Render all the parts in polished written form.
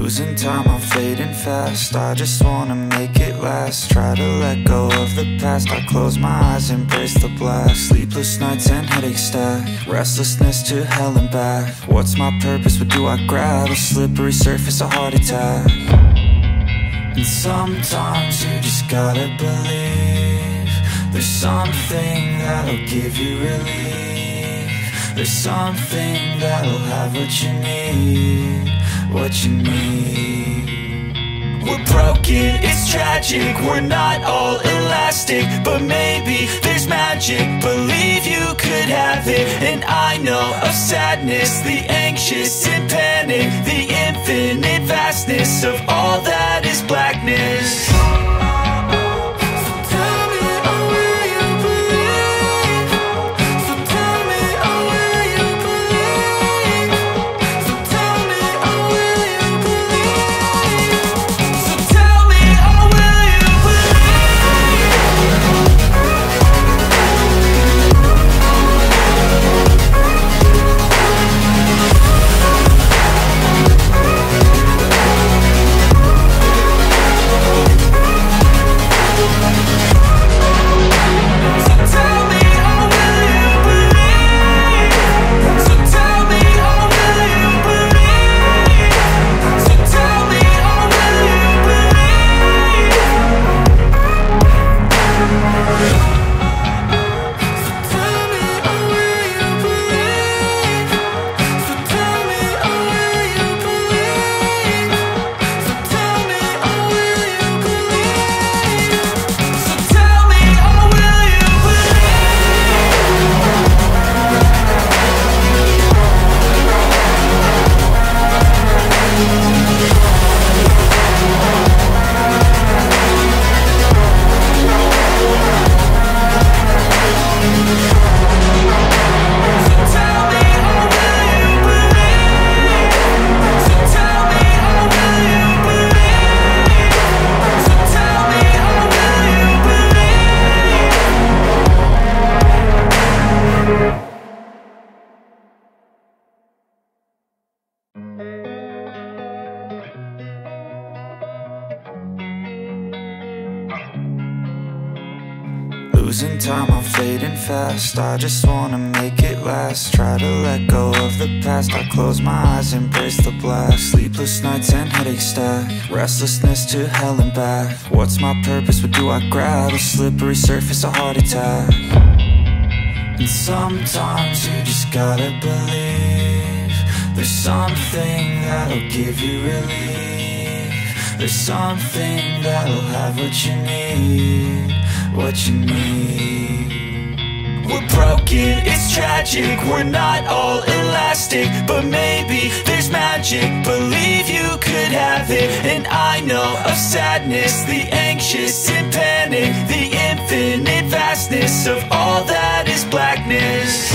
Losing time, I'm fading fast. I just wanna make it last. Try to let go of the past. I close my eyes, embrace the blast. Sleepless nights and headaches stack. Restlessness to hell and back. What's my purpose? What do I grab? A slippery surface, a heart attack. And sometimes you just gotta believe there's something that'll give you relief. There's something that'll have what you need, what you need. We're broken, it's tragic, we're not all elastic, but maybe there's magic, believe you could have it. And I know of sadness, the anxious and panic, the infinite vastness of all that is blackness. Losing time, I'm fading fast. I just wanna make it last. Try to let go of the past. I close my eyes, embrace the blast. Sleepless nights and headaches stack. Restlessness to hell and back. What's my purpose? What do I grab? A slippery surface, a heart attack. And sometimes you just gotta believe there's something that'll give you relief. There's something that'll have what you need, what you need. We're broken, it's tragic, we're not all elastic, but maybe there's magic, believe you could have it. And I know of sadness, the anxious and panic, the infinite vastness of all that is blackness.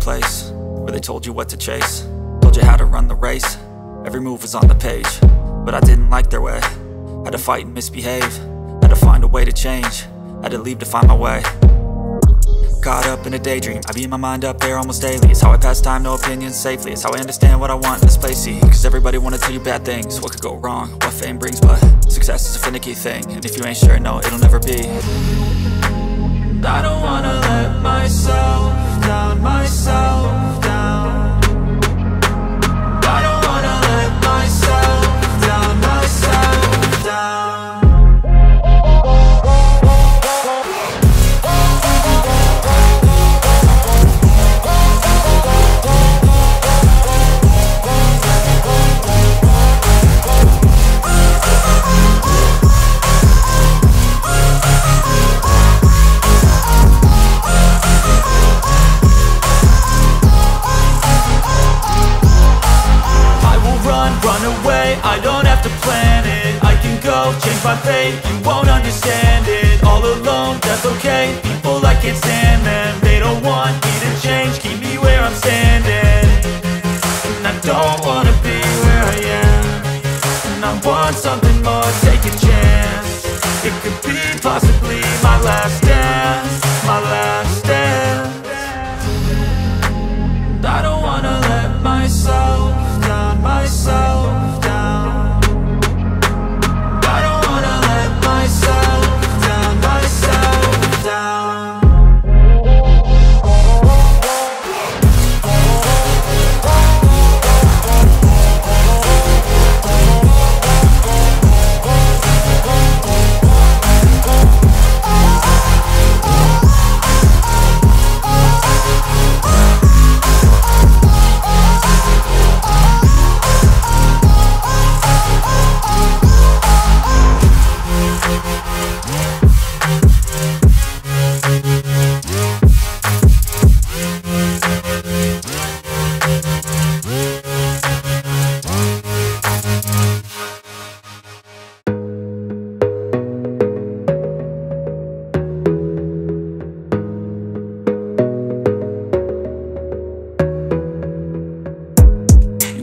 place where they told you what to chase, told you how to run the race. Every move was on the page, but I didn't like their way. Had to fight and misbehave, had to find a way to change, had to leave to find my way. Caught up in a daydream, I beat my mind up there almost daily. It's how I pass time, no opinions safely. It's how I understand what I want in this place, see. Cause everybody wanna tell you bad things, what could go wrong, what fame brings. But success is a finicky thing, and if you ain't sure, no, it'll never be. I don't wanna let myself down, myself down. I don't wanna let myself down, myself down. I don't have to plan it, I can go change my fate. You won't understand it, all alone, that's okay. People, I can't stand them, they don't want me to change. Keep me where I'm standing, and I don't wanna be where I am. And I want something more, take a chance. It could be possibly my last dance, my last dance. And I don't wanna let myself down, myself down.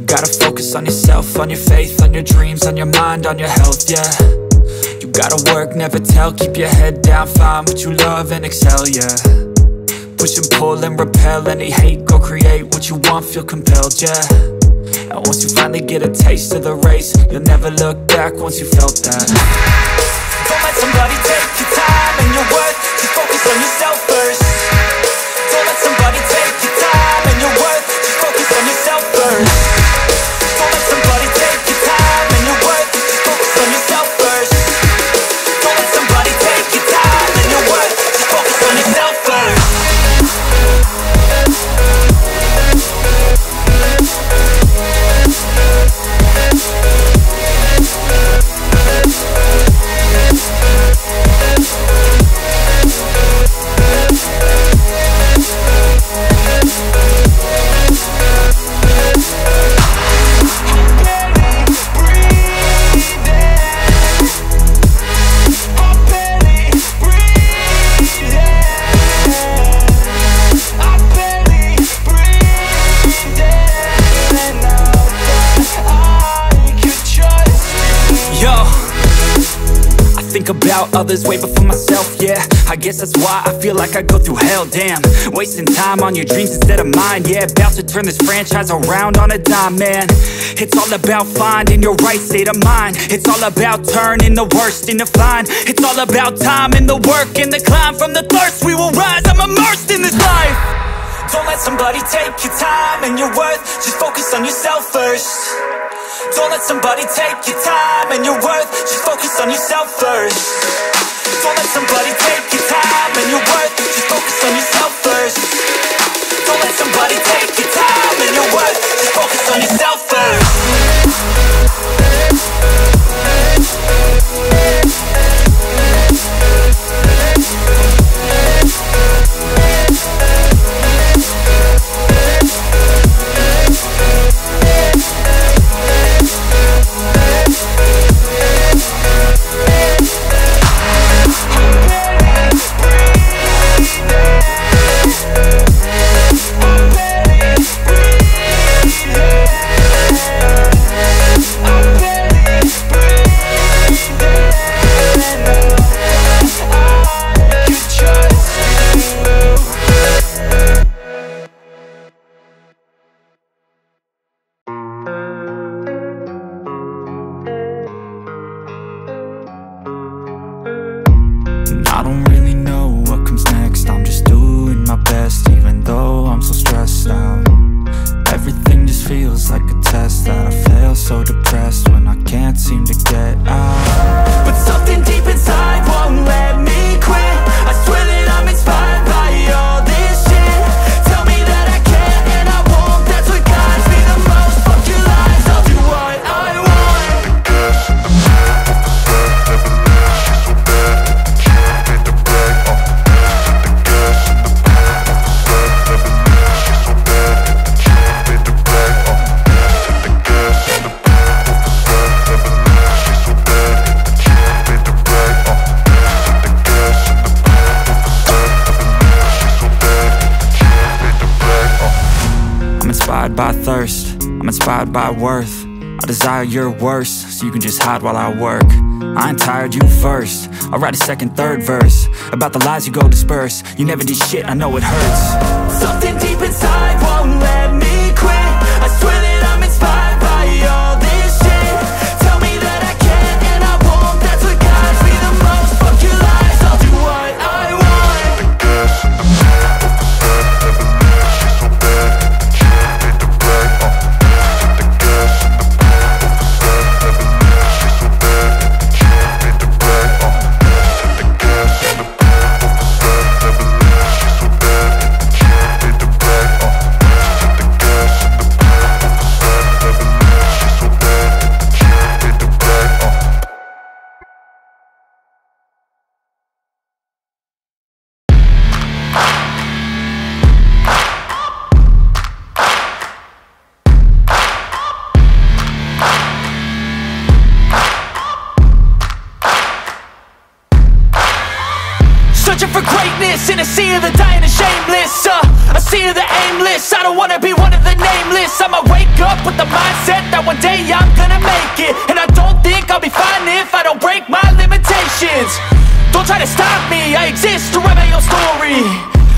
Gotta focus on yourself, on your faith, on your dreams, on your mind, on your health, yeah. You gotta work, never tell, keep your head down, find what you love and excel, yeah. Push and pull and repel any hate, go create what you want, feel compelled, yeah. And once you finally get a taste of the race, you'll never look back once you felt that. Don't let somebody take your time and your worth, just focus on yourself first. Don't let somebody take your time and your worth, just focus on yourself first. About others way before myself, yeah. I guess that's why I feel like I go through hell, damn. Wasting time on your dreams instead of mine, yeah. About to turn this franchise around on a dime, man. It's all about finding your right state of mind. It's all about turning the worst into fine. It's all about time and the work and the climb. From the thirst we will rise, I'm immersed in this life. Don't let somebody take your time and your worth, just focus on yourself first. Don't let somebody take your time and your worth, just focus on yourself first. Don't let somebody take your time and your worth, just focus on yourself first. Don't let somebody take your time and your worth, just focus on yourself first. satisfied by worth. I desire your worst, so you can just hide while I work. I ain't tired, you first. I'll write a second, third verse about the lies you go disperse. You never did shit, I know it hurts. Something deep inside won't let me quit. I swear that I'm inspired by all this shit. Tell me that I can't and I won't. That's what guides me the most. Fuck your lies, I'll do what I want. Searching for greatness in a sea of the dying and shameless, a sea of the aimless. I don't wanna be one of the nameless. I'ma wake up with the mindset that one day I'm gonna make it. And I don't think I'll be fine if I don't break my limitations. Don't try to stop me, I exist to write my own story.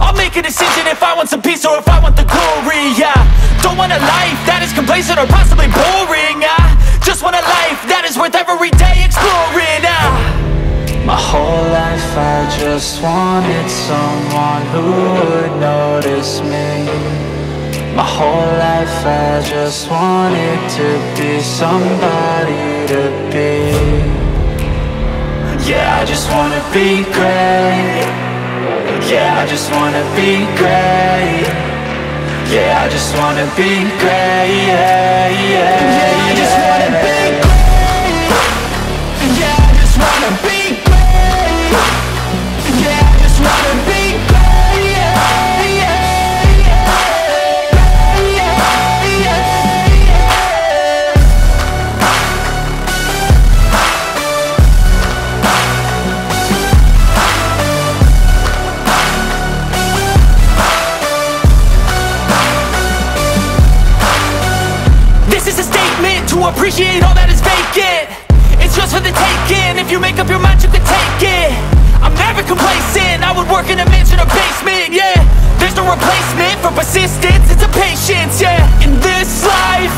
I'll make a decision if I want some peace or if I want the glory, yeah. Don't want a life that is complacent or possibly boring. I just want a life that is worth every day exploring. My whole life I just wanted someone who would notice me. My whole life I just wanted to be somebody to be. Yeah, I just wanna be great. Yeah, I just wanna be great. Yeah, I just wanna be great. Yeah, yeah, yeah, I just wanna be great. Yeah, I just wanna be great. Yeah, I just wanna be great. Yeah, yeah, yeah, yeah, yeah. This is a statement to appreciate all that is vacant. It's just for the taking. If you make up your mind, you can take it. I'm never complacent. I would work in a mansion or basement, yeah. There's no replacement for persistence, it's a patience, yeah. In this life,